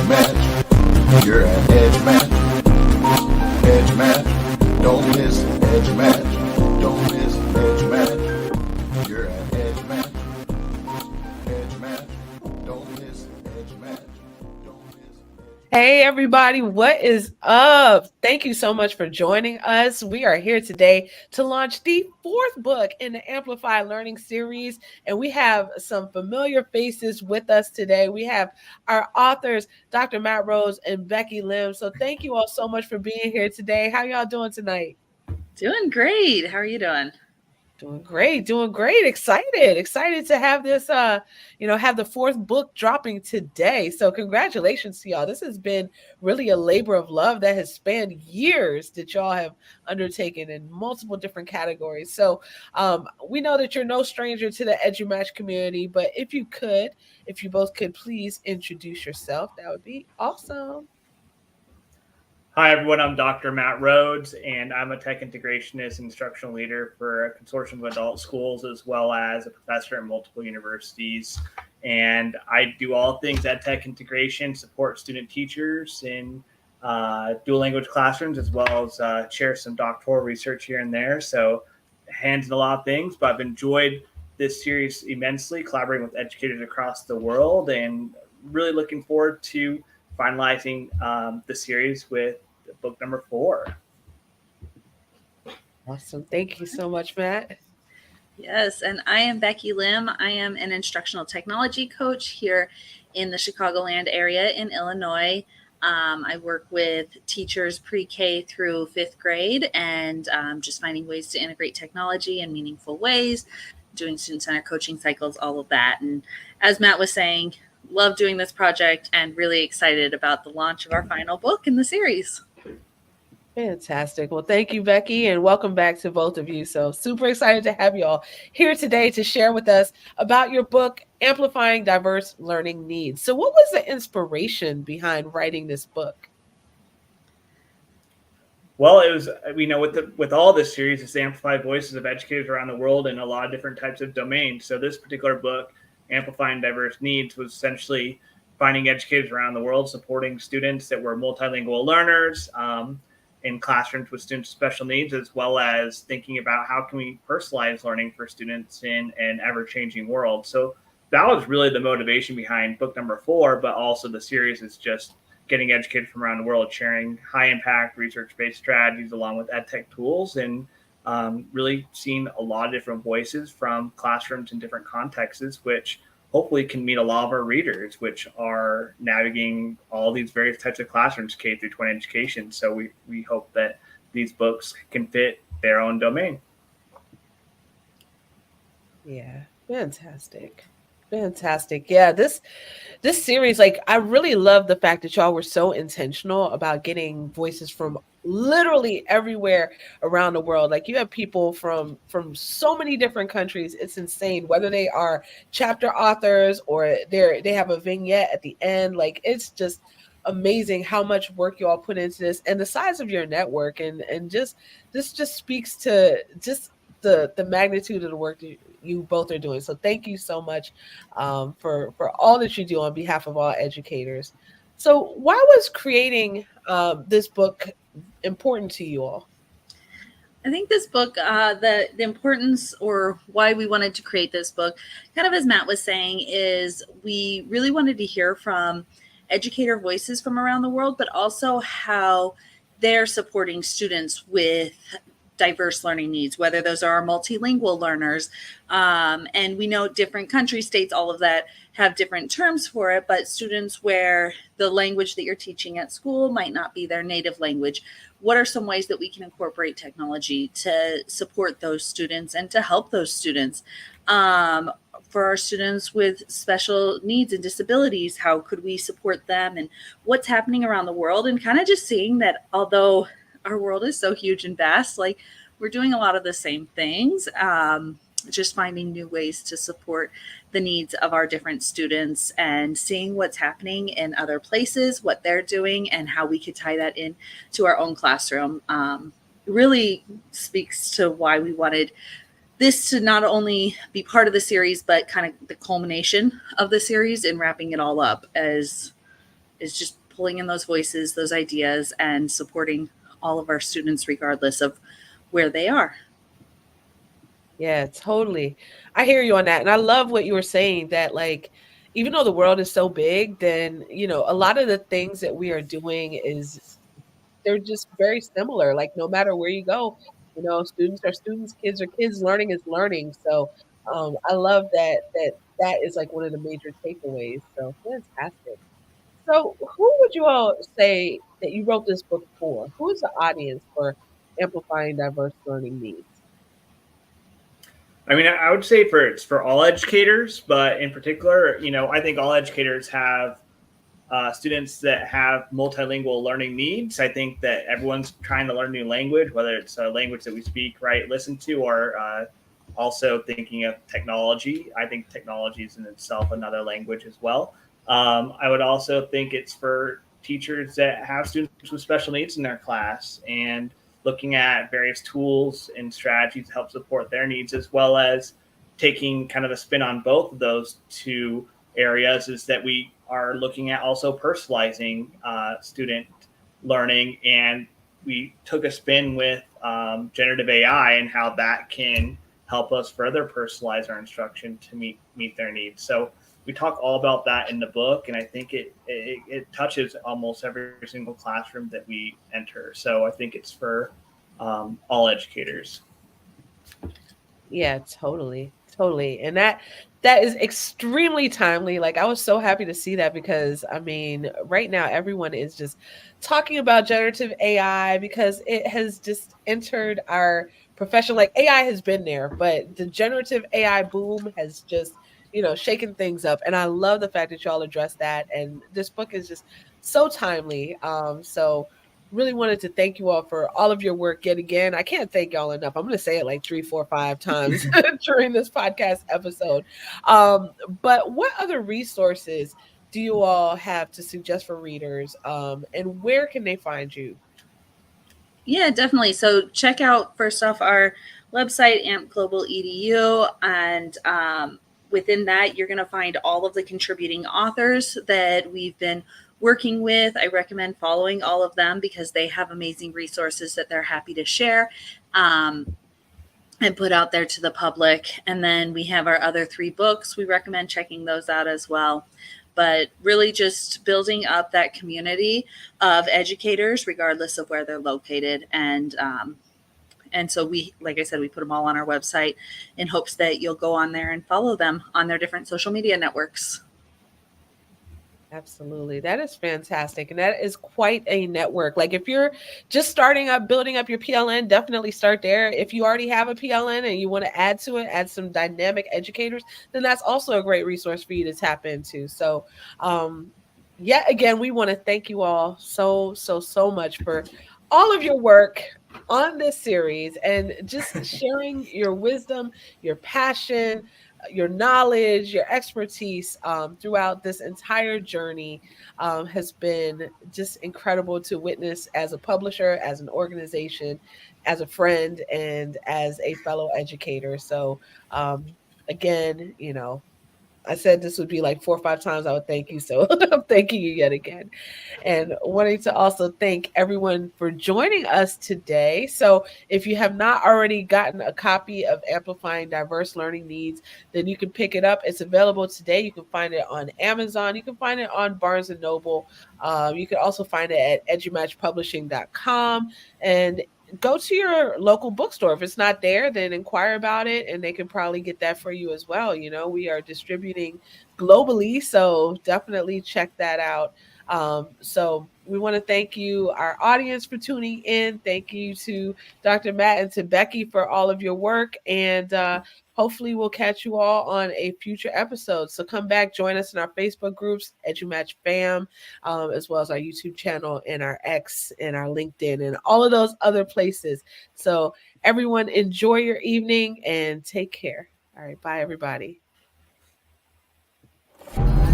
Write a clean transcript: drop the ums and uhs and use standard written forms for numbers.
match. You're at edge match. Edge match. Don't miss edge match. Don't miss edge match. You're at edge match. Edge match. Don't miss edge match. Don't miss edge match. Hey everybody, what is up? Thank you so much for joining us. We are here today to launch the fourth book in the Amplify Learning series, and we have some familiar faces with us today. We have our authors, Dr. Matt Rhodes and Becky Lim. So thank you all so much for being here today. How y'all doing tonight? Doing great. How are you doing? Doing great. Excited to have this, have the fourth book dropping today. So congratulations to y'all. This has been really a labor of love that has spanned years that y'all have undertaken in multiple different categories. So we know that you're no stranger to the EduMatch community, but if you both could please introduce yourself, that would be awesome. Hi, everyone. I'm Dr. Matt Rhodes, and I'm a tech integrationist and instructional leader for a consortium of adult schools, as well as a professor at multiple universities. And I do all things EdTech integration, support student teachers in dual language classrooms, as well as share some doctoral research here and there. So hands in a lot of things, but I've enjoyed this series immensely, collaborating with educators across the world, and really looking forward to finalizing the series with book number 4. Awesome. Thank you so much, Matt. Yes, and I am Becky Lim. I am an instructional technology coach here in the Chicagoland area in Illinois. I work with teachers pre-K through 5th grade, and just finding ways to integrate technology in meaningful ways, doing student-centered coaching cycles, all of that. And as Matt was saying, love doing this project and really excited about the launch of our final book in the series. Fantastic. Well, thank you, Becky, and welcome back to both of you. So super excited to have you all here today to share with us about your book, Amplifying Diverse Learning Needs. So what was the inspiration behind writing this book? Well, it was, with all this series, it's the amplified voices of educators around the world in a lot of different types of domains. So this particular book, Amplifying Diverse Needs, was essentially finding educators around the world supporting students that were multilingual learners in classrooms with students with special needs, as well as thinking about how can we personalize learning for students in an ever-changing world. So that was really the motivation behind book number 4, but also the series is just getting educators from around the world sharing high-impact research-based strategies along with EdTech tools, and really seeing a lot of different voices from classrooms in different contexts, which hopefully can meet a lot of our readers, which are navigating all these various types of classrooms, K through 12 education. So we hope that these books can fit their own domain. Yeah, fantastic. Yeah, this series, I really love the fact that y'all were so intentional about getting voices from literally everywhere around the world. You have people from so many different countries. It's insane, whether they are chapter authors or they have a vignette at the end. It's just amazing how much work you all put into this, and the size of your network, and just this just speaks to just the magnitude of the work that you both are doing. So thank you so much for all that you do on behalf of all educators. So why was creating this book important to you all? I think this book, the importance, or why we wanted to create this book, kind of as Matt was saying, is we really wanted to hear from educator voices from around the world, but also how they're supporting students with diverse learning needs, whether those are multilingual learners. And we know different countries, states, all of that have different terms for it, but students where the language that you're teaching at school might not be their native language. What are some ways that we can incorporate technology to support those students and to help those students? For our students with special needs and disabilities, how could we support them, and what's happening around the world? And kind of just seeing that although our world is so huge and vast, we're doing a lot of the same things, just finding new ways to support the needs of our different students and seeing what's happening in other places, what they're doing, and how we could tie that in to our own classroom. Really speaks to why we wanted this to not only be part of the series, but kind of the culmination of the series and wrapping it all up as is just pulling in those voices, those ideas, and supporting all of our students regardless of where they are. Yeah, totally. I hear you on that. And I love what you were saying that like even though the world is so big, then a lot of the things that we are doing is they're just very similar. Like no matter where you go, students are students, kids are kids, learning is learning. So I love that is like one of the major takeaways. So fantastic. So who would you all say that you wrote this book for? Who is the audience for Amplifying Diverse Learning Needs? I mean, I would say it's for all educators, but in particular, I think all educators have students that have multilingual learning needs. I think that everyone's trying to learn a new language, whether it's a language that we speak, write, listen to, or also thinking of technology. I think technology is in itself another language as well. I would also think it's for teachers that have students with special needs in their class and looking at various tools and strategies to help support their needs, as well as taking kind of a spin on both of those two areas is that we are looking at also personalizing student learning. And we took a spin with generative AI and how that can help us further personalize our instruction to meet their needs. So we talk all about that in the book, and I think it touches almost every single classroom that we enter. So I think it's for all educators. Yeah, totally. Totally. And that is extremely timely. Like I was so happy to see that because I mean, right now everyone is just talking about generative AI because it has just entered our profession. Like AI has been there, but the generative AI boom has just, shaken things up. And I love the fact that y'all address that. And this book is just so timely. So really wanted to thank you all for all of your work yet again. I can't thank y'all enough. I'm going to say it like 3, 4, 5 times during this podcast episode. But what other resources do you all have to suggest for readers? And where can they find you? Yeah, definitely. So check out first off our website, AMP Global EDU, and within that, you're going to find all of the contributing authors that we've been working with. I recommend following all of them because they have amazing resources that they're happy to share and put out there to the public. And then we have our other 3 books. We recommend checking those out as well. But really just building up that community of educators, regardless of where they're located. And so we, like I said, we put them all on our website in hopes that you'll go on there and follow them on their different social media networks. Absolutely. That is fantastic. And that is quite a network. Like if you're just starting up, building up your PLN, definitely start there. If you already have a PLN and you want to add to it, add some dynamic educators, then that's also a great resource for you to tap into. So, yet again, we want to thank you all so much for all of your work on this series and just sharing your wisdom, your passion, your knowledge, your expertise throughout this entire journey has been just incredible to witness as a publisher, as an organization, as a friend, and as a fellow educator. So again, I said this would be like 4 or 5 times I would thank you. So I'm thanking you yet again. And wanting to also thank everyone for joining us today. So if you have not already gotten a copy of Amplifying Diverse Learning Needs, then you can pick it up. It's available today. You can find it on Amazon. You can find it on Barnes & Noble. You can also find it at edumatchpublishing.com. And go to your local bookstore. If it's not there, then inquire about it and they can probably get that for you as well. We are distributing globally, so definitely check that out. So we want to thank you, our audience, for tuning in. Thank you to Dr. Matt and to Becky for all of your work. And hopefully we'll catch you all on a future episode. So come back, join us in our Facebook groups, EduMatch Fam, as well as our YouTube channel and our X and our LinkedIn and all of those other places. So everyone enjoy your evening and take care. All right. Bye, everybody.